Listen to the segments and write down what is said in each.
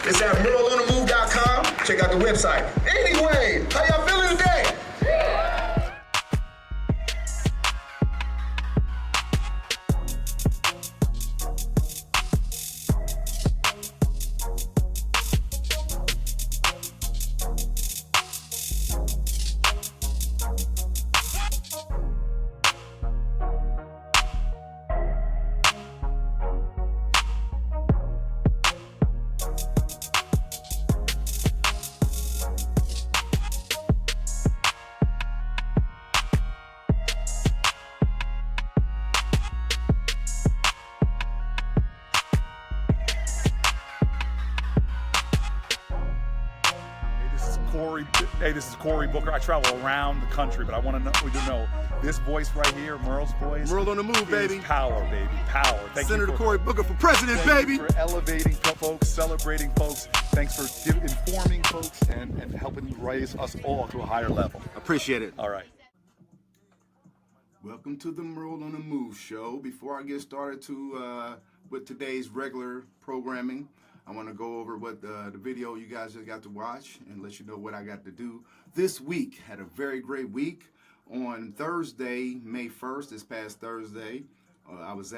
It's at MerlOnTheMove.com. Check out the website. Anyway, how y'all feeling today? Hey, this is Corey Booker. I travel around the country, but I want you to know this voice right here, Merle's voice. Merle on the move, baby. Power, baby. Power. Thank Senator you Corey Booker for president, baby. For elevating folks, celebrating folks. Thanks for informing folks and helping raise us all to a higher level. Appreciate it. All right. Welcome to the Merle on the Move show. Before I get started with today's regular programming, I want to go over what the video you guys just got to watch and let you know what I got to do this week. Had a very great week. On Thursday, May 1st, this past Thursday, I was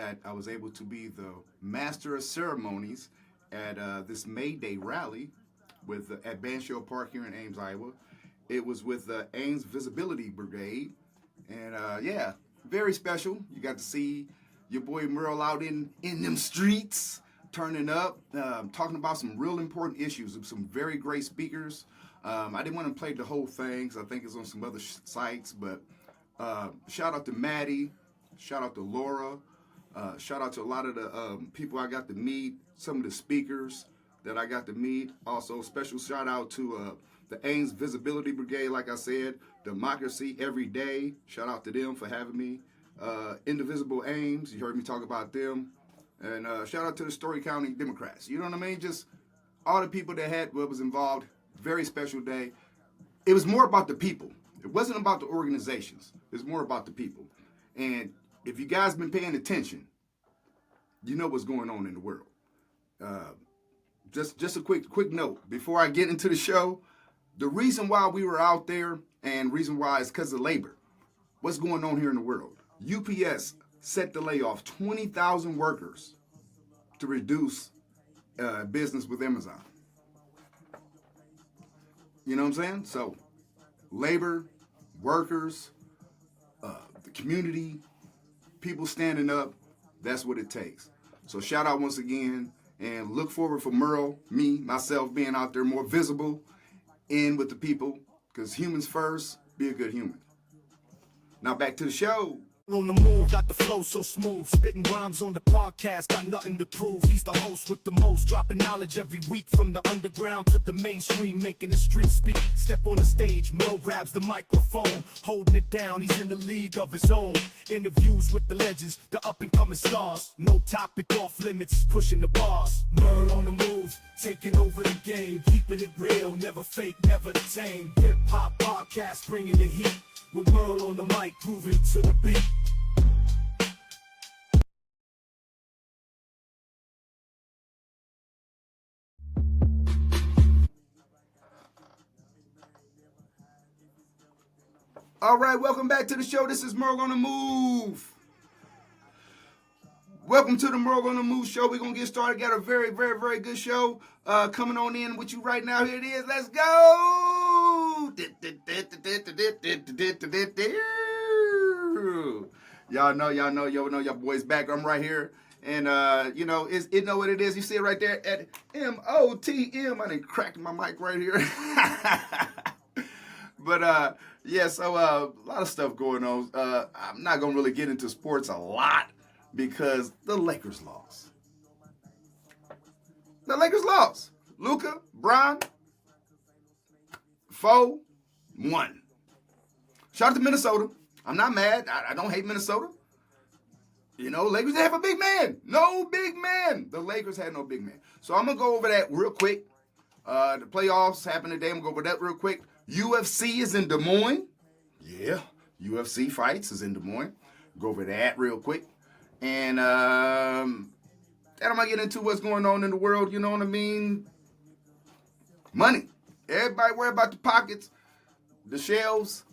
able to be the Master of Ceremonies at this May Day rally at Banshore Park here in Ames, Iowa. It was with the Ames Visibility Brigade, and yeah, very special. You got to see your boy Merle out in them streets, turning up, talking about some real important issues with some very great speakers. I didn't want to play the whole thing because I think it's on some other sites, but shout out to Maddie, shout out to Laura, shout out to a lot of the people I got to meet, some of the speakers that I got to meet. Also, special shout out to the Ames Visibility Brigade, like I said, Democracy Every Day. Shout out to them for having me. Indivisible Ames, you heard me talk about them. And shout out to the Story County Democrats. You know what I mean? Just all the people that was involved. Very special day. It was more about the people. It wasn't about the organizations. It was more about the people. And if you guys been paying attention, you know what's going on in the world. Just a quick note before I get into the show. The reason why we were out there and reason why is because of labor. What's going on here in the world? UPS set to lay off 20,000 workers to reduce business with Amazon. You know what I'm saying? So, labor, workers, the community, people standing up, that's what it takes. So shout out once again, and look forward for Merle, myself being out there more visible in with the people, because humans first, be a good human. Now back to the show. On the move, got the flow so smooth, spitting rhymes on the podcast, got nothing to prove. He's the host with the most, dropping knowledge every week from the underground to the mainstream, making the street speak. Step on the stage, Mo grabs the microphone, holding it down, he's in the league of his own. Interviews with the legends, the up and coming stars, no topic off limits, pushing the bars. Merle on the move, taking over the game, keeping it real, never fake, never the same. Hip hop podcast, bringing the heat, with Merle on the mic, grooving to the beat. All right, welcome back to the show. This is Merle on the Move. Welcome to the Merle on the Move show. We're going to get started. Got a very, very, very good show coming on in with you right now. Here it is. Let's go. Y'all know your boy's back. I'm right here. And, you know what it is. You see it right there at MOTM. I done cracked my mic right here. But, yeah, so a lot of stuff going on. I'm not going to really get into sports a lot because the Lakers lost. The Lakers lost. Luka, Bron, 4-1. Shout out to Minnesota. I'm not mad. I don't hate Minnesota. You know, Lakers didn't have a big man. No big man. The Lakers had no big man. So I'm going to go over that real quick. The playoffs happened today. I'm going to go over that real quick. UFC is in Des Moines. Yeah, UFC fights is in Des Moines. Go over that real quick. And then I'm going to get into what's going on in the world. You know what I mean? Money. Everybody worry about the pockets, the shelves.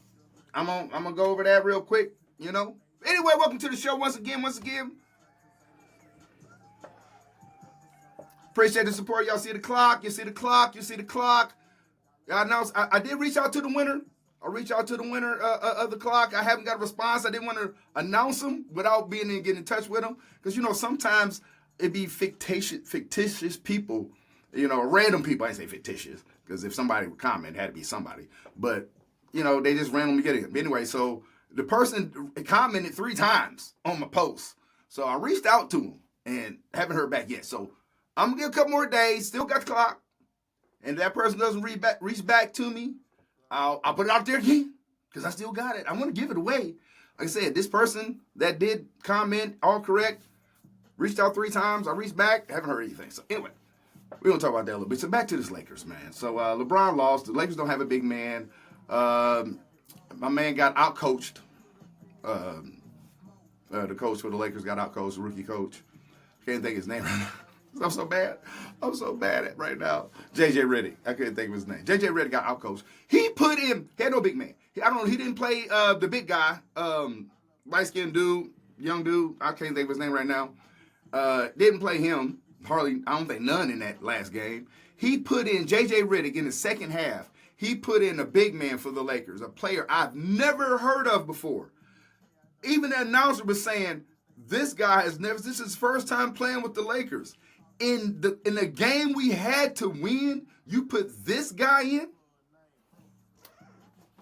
I'm gonna go over that real quick, you know. Anyway, welcome to the show once again. Appreciate the support. Y'all see the clock. You see the clock. I did reach out to the winner. I reached out to the winner of the clock. I haven't got a response. I didn't want to announce them without being in getting in touch with them. Because, you know, sometimes it be fictitious people, you know, random people. I didn't say fictitious. Because if somebody would comment, it had to be somebody. But, you know, they just randomly get it. But anyway, so the person commented 3 times on my post. So I reached out to him and haven't heard back yet. So I'm going to give a couple more days. Still got the clock. And if that person doesn't reach back to me, I'll put it out there again. Because I still got it. I want to give it away. Like I said, this person that did comment, all correct, reached out 3 times. I reached back. Haven't heard anything. So anyway. We're going to talk about that a little bit. So back to this Lakers, man. So LeBron lost. The Lakers don't have a big man. My man got out-coached. The coach for the Lakers got out-coached, the rookie coach. Can't think of his name right now. I'm so bad. At it right now. J.J. Redick. I couldn't think of his name. J.J. Redick got out-coached. He had no big man. He didn't play the big guy, light-skinned dude, young dude. I can't think of his name right now. Didn't play him. Hardly, I don't think none in that last game. He put in J.J. Redick in the second half. He put in a big man for the Lakers, a player I've never heard of before. Even the announcer was saying, this is his first time playing with the Lakers. In the game we had to win, you put this guy in?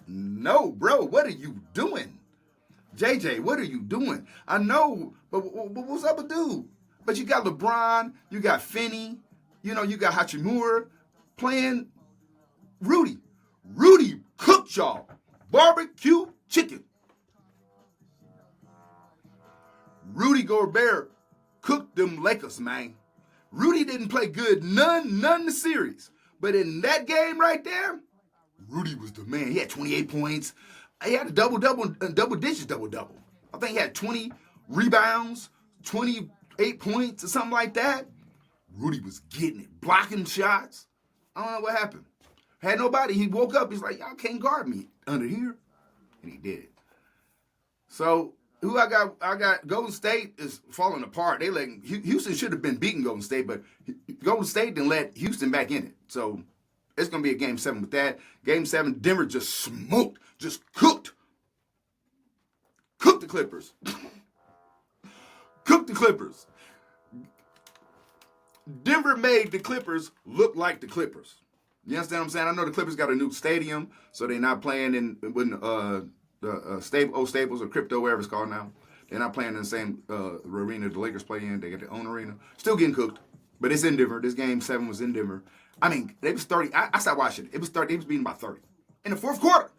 No, bro, what are you doing? JJ, what are you doing? I know, but what's up with dude? But you got LeBron, you got Finney, you know, you got Hachimura playing Rudy. Rudy cooked y'all barbecue chicken. Rudy Gobert cooked them Lakers, man. Rudy didn't play good, none the series. But in that game right there, Rudy was the man. He had 28 points. He had a double-digit double-double. I think he had 20 rebounds, 28 points or something like that. Rudy was getting it, blocking shots. I don't know what happened. Had nobody. He woke up. He's like, y'all can't guard me under here. And he did it. So who I got Golden State is falling apart. Houston should have been beating Golden State, but Golden State didn't let Houston back in it. So it's going to be a Game 7 with that. Game 7, Denver just smoked, just cooked the Clippers. Cooked the Clippers. Denver made the Clippers look like the Clippers. You understand what I'm saying? I know the Clippers got a new stadium, so they're not playing in the Staples or Crypto, wherever it's called now. They're not playing in the same arena the Lakers play in. They got their own arena. Still getting cooked, but it's in Denver. This Game 7 was in Denver. I mean, they was 30. I stopped watching it. They was beating by 30 in the fourth quarter.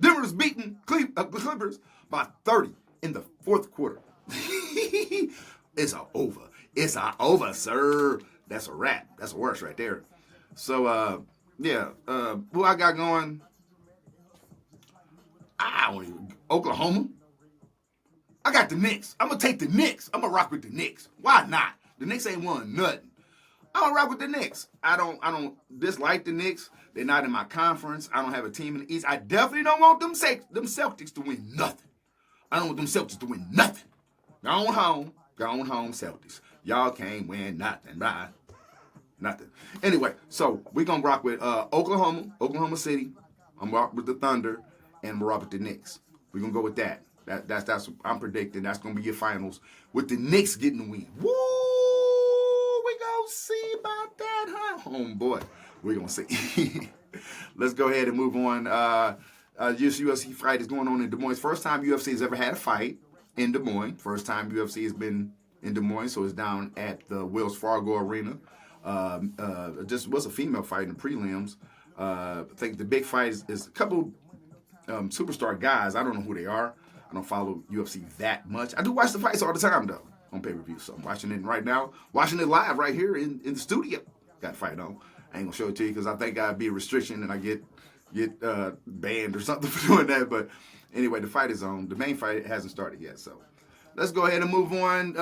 Denver was beating the Clippers by 30 in the fourth quarter. It's over. It's over, sir. That's a wrap. That's a worse right there. So, who I got going? Oklahoma. I got the Knicks. I'm going to take the Knicks. I'm going to rock with the Knicks. Why not? The Knicks ain't won nothing. I'm going to rock with the Knicks. I don't dislike the Knicks. They're not in my conference. I don't have a team in the East. I definitely don't want them Celtics to win nothing. I don't want them Celtics to win nothing. Go on home, Celtics. Y'all can't win nothing, right? Nothing. Anyway, so we're going to rock with Oklahoma City. I'm going to rock with the Thunder, and we'll rock with the Knicks. We're going to go with that. That's what I'm predicting. That's going to be your finals with the Knicks getting the win. Woo! We going to see about that, huh? Homeboy. We're going to see. Let's go ahead and move on. This UFC fight is going on in Des Moines. First time UFC has ever had a fight in Des Moines. First time UFC has been in Des Moines, so it's down at the Wells Fargo Arena. Just was a female fight in the prelims. I think the big fight is a couple superstar guys. I don't know who they are. I don't follow UFC that much. I do watch the fights all the time, though, on pay-per-view. So I'm watching it right now, watching it live right here in the studio. Got a fight on. I ain't going to show it to you because I think I'd be a restriction and I get banned or something for doing that. But anyway, the fight is on. The main fight hasn't started yet, so let's go ahead and move on.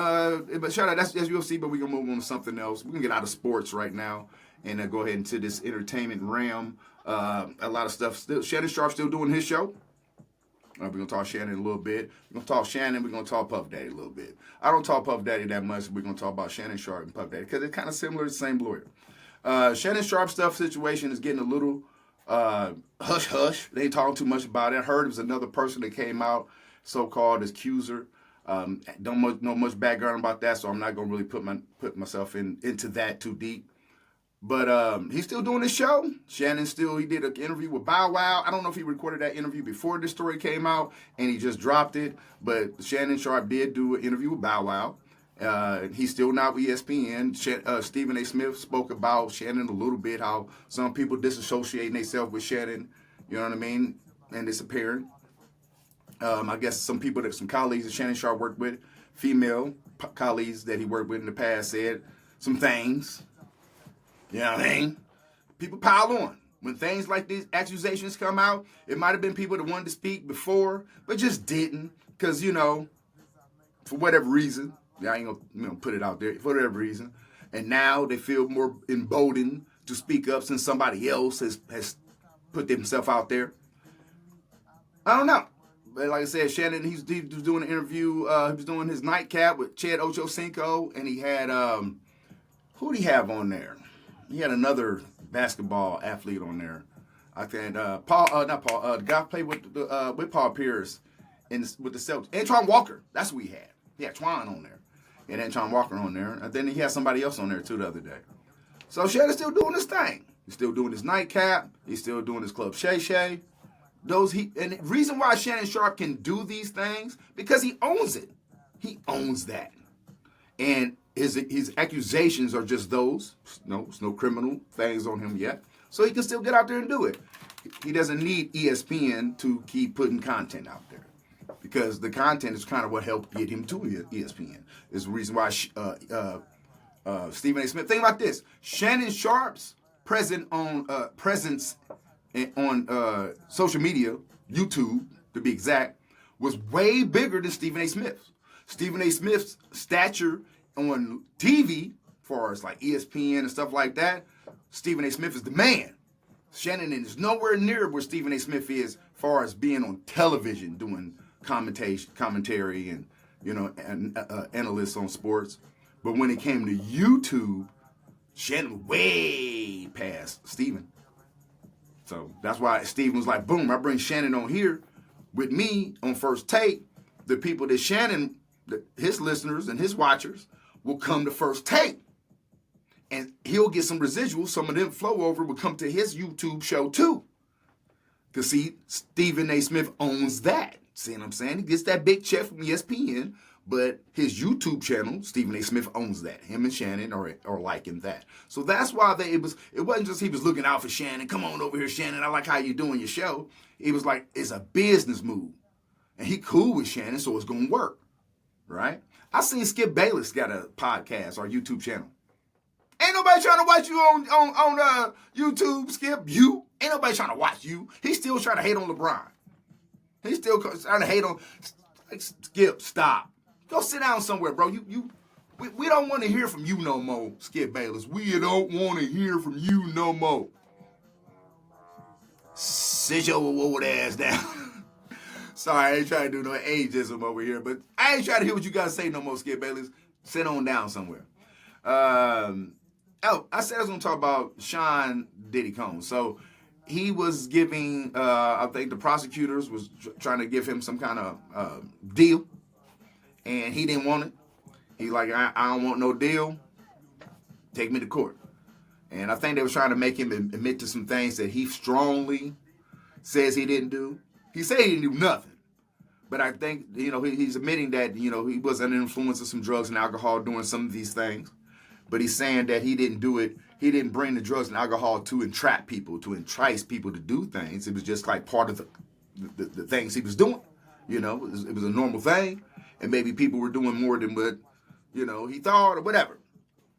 But shout out, that's UFC, but we're going to move on to something else. We're going to get out of sports right now and go ahead into this entertainment realm. A lot of stuff. Shannon Sharp still doing his show. We're going to talk Shannon a little bit. We're going to talk Shannon. We're going to talk Puff Daddy a little bit. I don't talk Puff Daddy that much. We're going to talk about Shannon Sharp and Puff Daddy because it's kind of similar, the same lawyer. Shannon Sharp stuff situation is getting a little hush-hush. They ain't talking too much about it. I heard it was another person that came out, so-called accuser. Don't know much background about that, so I'm not going to really put myself into that too deep. But he's still doing his show. He did an interview with Bow Wow. I don't know if he recorded that interview before this story came out and he just dropped it. But Shannon Sharp did do an interview with Bow Wow. He's still not with ESPN. Stephen A. Smith spoke about Shannon a little bit, how some people disassociating themselves with Shannon, you know what I mean, and disappearing. I guess some colleagues that Shannon Sharp worked with, female colleagues that he worked with in the past said some things. You know what I mean? People pile on. When things like these accusations come out, it might have been people that wanted to speak before, but just didn't. Because, for whatever reason, I ain't going to put it out there, for whatever reason. And now they feel more emboldened to speak up since somebody else has put themselves out there. I don't know. But like I said, Shannon, he was doing an interview. He was doing his nightcap with Chad Ochocinco, and he had, who did he have on there? He had another basketball athlete on there. I think the guy who played with Paul Pierce with the Celtics. Antoine Walker. That's who he had. He had Twan on there. He had Antoine Walker on there. And then he had somebody else on there too the other day. So Shannon's still doing his thing. He's still doing his nightcap. He's still doing his Club Shay Shay. And the reason why Shannon Sharp can do these things, because he owns it. He owns that. And his accusations are just those. There's no criminal things on him yet. So he can still get out there and do it. He doesn't need ESPN to keep putting content out there. Because the content is kind of what helped get him to ESPN. Is the reason why Stephen A. Smith. Think about this. Shannon Sharp's presence on social media, YouTube to be exact, was way bigger than Stephen A. Smith's. Stephen A. Smith's stature on TV, as far as like ESPN and stuff like that, Stephen A. Smith is the man. Shannon is nowhere near where Stephen A. Smith is, as far as being on television doing commentary and analysts on sports. But when it came to YouTube, Shannon way past Stephen. So that's why Stephen was like, boom, I bring Shannon on here with me on First Take. The people that Shannon, his listeners and his watchers, will come to First Take. And he'll get some residuals. Some of them flow over will come to his YouTube show too. Because see, Stephen A. Smith owns that. See what I'm saying? He gets that big check from ESPN, but his YouTube channel, Stephen A. Smith owns that. Him and Shannon are liking that. So that's why it wasn't just he was looking out for Shannon. Come on over here, Shannon. I like how you doing your show. It was like, it's a business move. And he cool with Shannon, so it's going to work. Right? I seen Skip Bayless got a podcast or YouTube channel. Ain't nobody trying to watch you on YouTube, Skip. You ain't nobody trying to watch you. He's still trying to hate on LeBron. He's still trying to hate on Skip. Stop. Go sit down somewhere, bro. We don't want to hear from you no more, Skip Bayless. We don't want to hear from you no more. Sit your old ass down. Sorry, I ain't trying to do no ageism over here, but I ain't trying to hear what you guys say no more, Skip Bayless. Sit on down somewhere. I said I was going to talk about Sean Diddy Combs. So he was giving, I think the prosecutors was trying to give him some kind of deal, and he didn't want it. He's like, I don't want no deal. Take me to court. And I think they were trying to make him admit to some things that he strongly says he didn't do. He said he didn't do nothing. But I think, he's admitting that, he was under the influence of some drugs and alcohol doing some of these things. but he's saying that he didn't do it. He didn't bring the drugs and alcohol to entrap people, to entice people to do things. It was just like part of the things he was doing. You know, it was a normal thing, and maybe people were doing more than what, you know, he thought or whatever.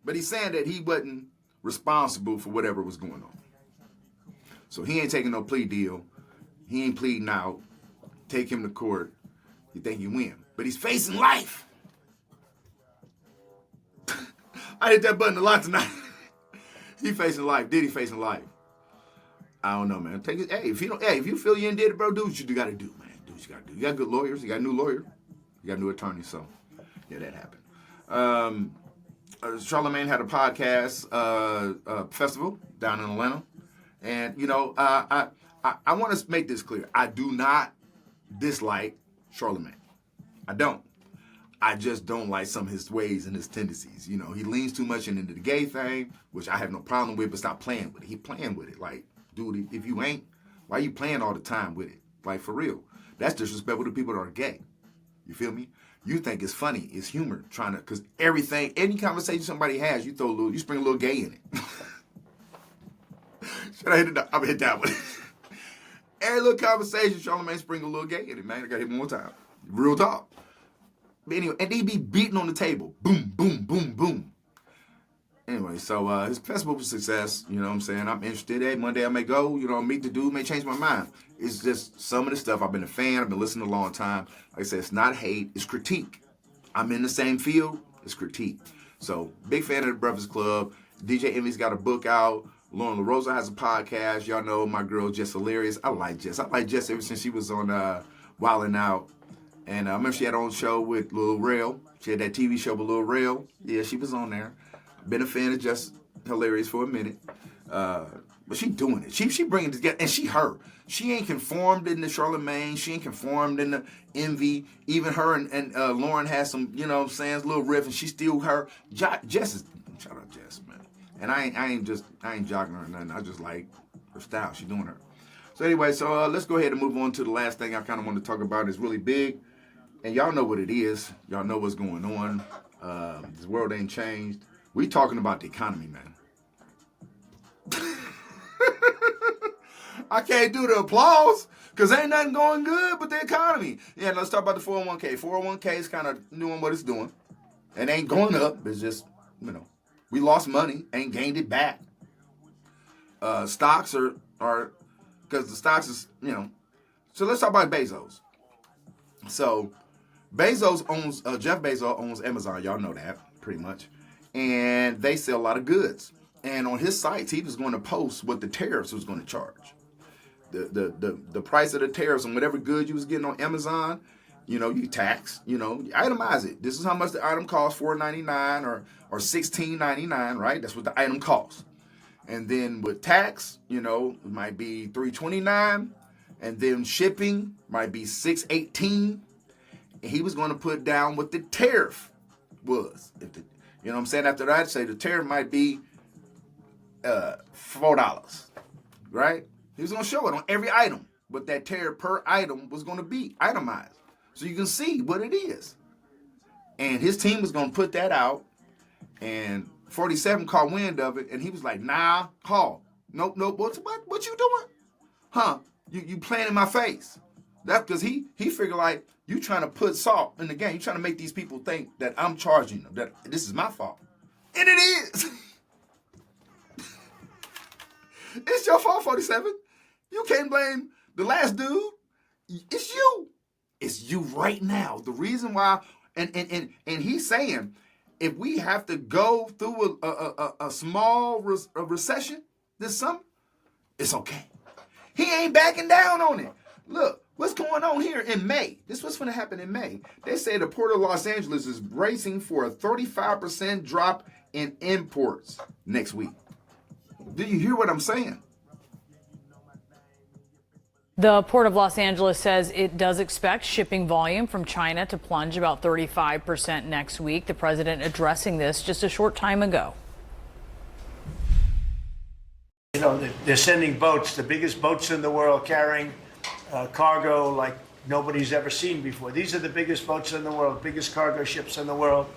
But he's saying that he wasn't responsible for whatever was going on. So he ain't taking no plea deal. He ain't pleading out. Take him to court. You think you win. But he's facing life. I hit that button a lot tonight. He facing life. Diddy facing life. I don't know, man. Take it. Hey, if you feel you ain't did it, bro, do what you gotta do, man. Do what you gotta do. You got good lawyers. You got a new lawyer. You got a new attorney. So, yeah, that happened. Charlamagne had a podcast festival down in Atlanta, and you know, I want to make this clear. I do not dislike Charlamagne. I don't. I just don't like some of his ways and his tendencies. You know, he leans too much into the gay thing, which I have no problem with, but stop playing with it. He playing with it. Like, dude, if you ain't, why you playing all the time with it? Like, for real. That's disrespectful to people that are gay. You feel me? You think it's funny, it's humor, trying to, because everything, any conversation somebody has, you spring a little gay in it. Should I hit it? I'm gonna hit that one. Every little conversation, Charlamagne spring a little gay in it, man. I gotta hit one more time. Real talk. But anyway, and they be beating on the table. Boom, boom, boom, boom. Anyway, so his festival was a success. You know what I'm saying? I'm interested. Hey, Monday I may go. You know, meet the dude, may change my mind. It's just some of the stuff. I've been a fan. I've been listening a long time. Like I said, it's not hate. It's critique. I'm in the same field. It's critique. So, big fan of the Breakfast Club. DJ Envy's got a book out. Lauren LaRosa has a podcast. Y'all know my girl, Jess Hilarious. I like Jess. I like Jess ever since she was on Wildin' Out. And I remember she had her own show with Lil Rel. She had that TV show with Lil Rel. Yeah, she was on there. Been a fan of Just Hilarious for a minute. But she doing it. She bringing it together. And she her. She ain't conformed in the Charlamagne. She ain't conformed in the Envy. Even her and Lauren has some, you know what I'm saying, little riff, and she still her. Jess is, shout out Jess, man. And I ain't jogging her or nothing. I just like her style. She doing her. So anyway, let's go ahead and move on to the last thing I kind of want to talk about. It's really big. And y'all know what it is. Y'all know what's going on. This world ain't changed. We talking about the economy, man. I can't do the applause because ain't nothing going good but the economy. Yeah, let's talk about the 401k. 401k is kind of doing what it's doing. It ain't going up. It's just, you know, we lost money, ain't gained it back. Stocks are because the stocks is, you know. So let's talk about Bezos. So Bezos owns, Jeff Bezos owns Amazon. Y'all know that pretty much. And they sell a lot of goods. And on his sites, he was going to post what the tariffs was going to charge. The price of the tariffs on whatever good you was getting on Amazon, you know, you tax, you know, you itemize it. This is how much the item costs, $4.99 or $16.99, right? That's what the item costs. And then with tax, you know, it might be $3.29, and then shipping might be $6.18. And he was going to put down what the tariff was. You know what I'm saying? After that, say the tariff might be $4, right? He was going to show it on every item, what that tariff per item was going to be itemized. So you can see what it is. And his team was going to put that out, and 47 caught wind of it, and he was like, nah, call. Nope, what you doing? Huh? You playing in my face. That's because he figured like, you trying to put salt in the game. You trying to make these people think that I'm charging them, that this is my fault. And it is. It's your fault, 47. You can't blame the last dude. It's you. It's you right now. The reason why, and he's saying, if we have to go through a small recession this summer, it's okay. He ain't backing down on it. Look, what's going on here in May? This is what's going to happen in May. They say the Port of Los Angeles is bracing for a 35% drop in imports next week. Do you hear what I'm saying? The Port of Los Angeles says it does expect shipping volume from China to plunge about 35% next week. The president addressing this just a short time ago. You know, they're sending boats, the biggest boats in the world, carrying cargo like nobody's ever seen before. These are the biggest boats in the world, biggest cargo ships in the world,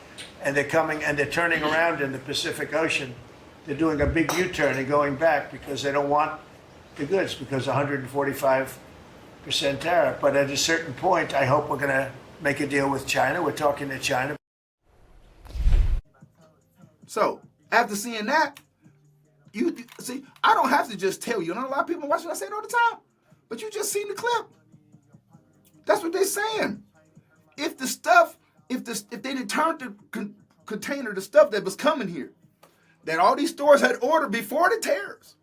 and they're coming and they're turning around in the Pacific Ocean. They're doing a big U-turn and going back because they don't want the goods because 145% tariff. But at a certain point, I hope we're going to make a deal with China. We're talking to China. So after seeing that, you see, I don't have to just tell you. And a lot of people watching, I say it all the time, but you just seen the clip. That's what they're saying. If the stuff, if they didn't turn the container, the stuff that was coming here, that all these stores had ordered before the tariffs,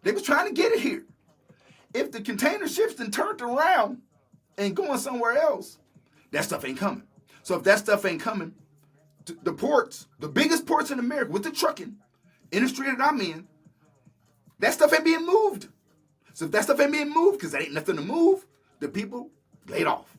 they was trying to get it here. If the container ships then turned around and going somewhere else, that stuff ain't coming. So if that stuff ain't coming, the ports, the biggest ports in America with the trucking industry that I'm in, that stuff ain't being moved. So if that stuff ain't being moved, because there ain't nothing to move, the people laid off.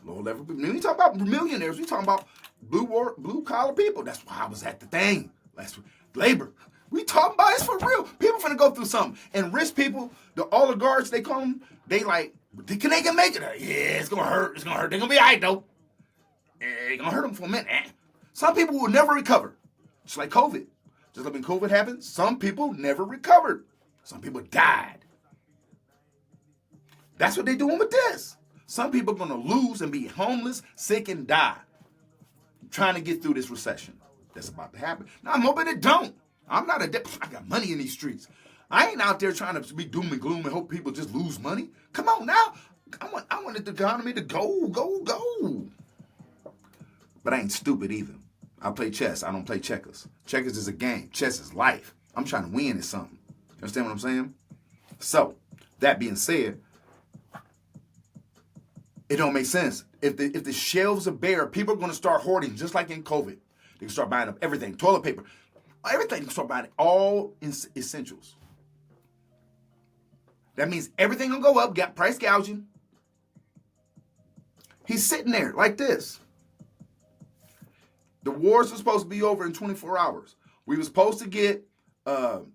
Low level people. When we talk about millionaires, we talking about blue collar people. That's why I was at the thing last week. Labor. We talking about it's for real. People finna go through something. And rich people, the oligarchs, they call them, they like, they can make it. Yeah, it's gonna hurt. It's gonna hurt. They're gonna be all right though. It's gonna hurt them for a minute. Some people will never recover. Just like COVID. Just like when COVID happened, some people never recovered. Some people died. That's what they're doing with this. Some people are going to lose and be homeless, sick, and die. Trying to get through this recession. That's about to happen. Now, I'm hoping it don't. I'm not I got money in these streets. I ain't out there trying to be doom and gloom and hope people just lose money. Come on now. I want the economy to go. But I ain't stupid either. I play chess. I don't play checkers. Checkers is a game. Chess is life. I'm trying to win at something. You understand what I'm saying? So, that being said, it don't make sense. If the shelves are bare, people are going to start hoarding, just like in COVID. They can start buying up everything, toilet paper, everything. They can start buying all essentials. That means everything will go up, got price gouging. He's sitting there like this. The wars are supposed to be over in 24 hours. We were supposed to get an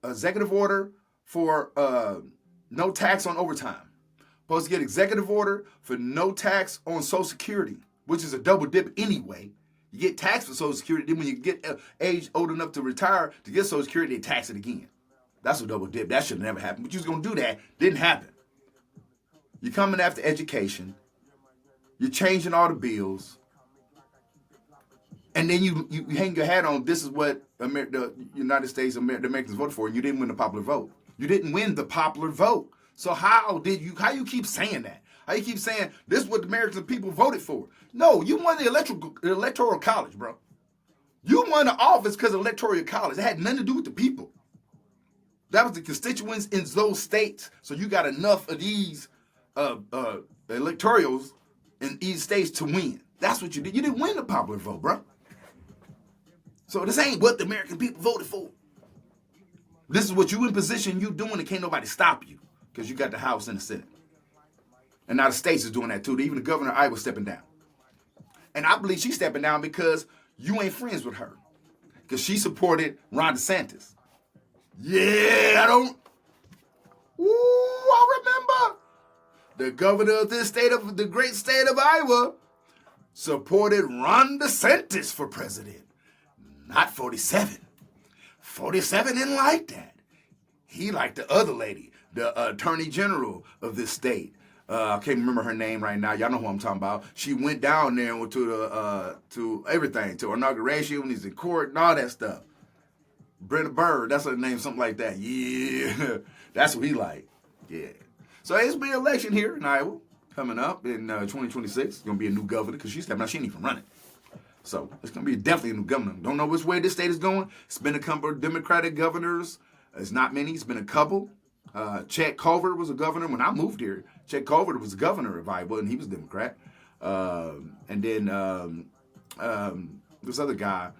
executive order for no tax on overtime. Supposed to get executive order for no tax on Social Security, which is a double dip anyway. You get taxed for Social Security, then when you get age old enough to retire to get Social Security, they tax it again. That's a double dip. That should have never happened. But you was going to do that. Didn't happen. You're coming after education. You're changing all the bills. And then you hang your hat on, this is what the United States, the Americans voted for, and you didn't win the popular vote. You didn't win the popular vote. So how you keep saying that? How you keep saying this is what the American people voted for? No, you won the electoral college, bro. You won the office because of electoral college. It had nothing to do with the people. That was the constituents in those states. So you got enough of these electorals in these states to win. That's what you did. You didn't win the popular vote, bro. So this ain't what the American people voted for. This is what you in position, you doing, and can't nobody stop you. Because you got the House and the Senate. And now the states is doing that too. Even the governor of Iowa stepping down. And I believe she's stepping down because you ain't friends with her. Because she supported Ron DeSantis. Yeah, I remember. The governor of the great state of Iowa supported Ron DeSantis for president. Not 47. 47 didn't like that. He liked the other lady, the attorney general of this state. I can't remember her name right now. Y'all know who I'm talking about. She went down there and went to everything, to inauguration when he's in court and all that stuff. Brenda Bird, that's her name, something like that. Yeah, that's what he liked. Yeah. So it's been an election here in Iowa coming up in 2026. It's going to be a new governor because she's stepping out. She ain't even running. So it's going to be definitely a new governor. Don't know which way this state is going. It's been a couple of Democratic governors. It's not many. It's been a couple. Chet Culver was a governor when I moved here. Chet Culver was governor of Iowa, and he was a Democrat. And then this other guy,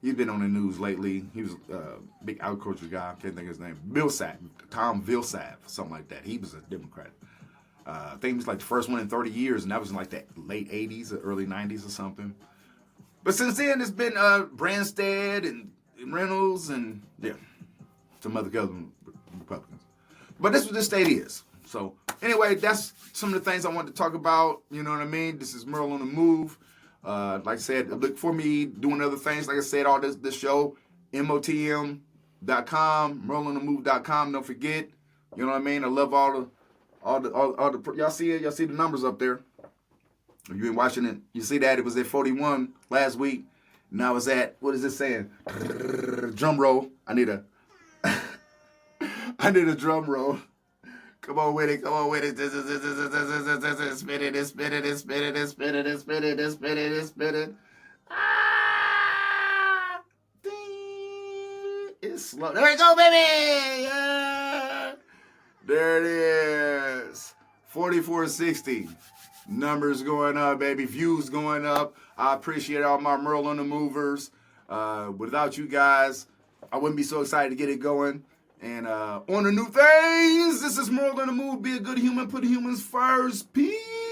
he's been on the news lately. He was a big agriculture guy. I can't think of his name. Tom Vilsack, something like that. He was a Democrat. I think he was like the first one in 30 years, and that was in like the late 80s or early 90s or something. But since then, it's been Branstad and Reynolds and, yeah, some other government Republicans. But this is what this state is. So Anyway, that's some of the things I wanted to talk about. You know what I mean? This is Merl on the Move. Like I said, look for me doing other things. Like I said, all this show, MOTM.com, MerlOnTheMove.com. Don't forget. You know what I mean? I love all the y'all see it? Y'all see the numbers up there? If you been watching it, you see that it was at 41 last week. Now it's at, what is it saying? Drum roll. I need a drum roll. Come on with it. Spin it. Ah! It's slow. There we go, baby! Yeah! There it is. 4460. Numbers going up, baby. Views going up. I appreciate all my Merl on the Movers. Without you guys, I wouldn't be so excited to get it going. And on the new things, this is Merl on the Move. Be a good human. Put humans first. Peace.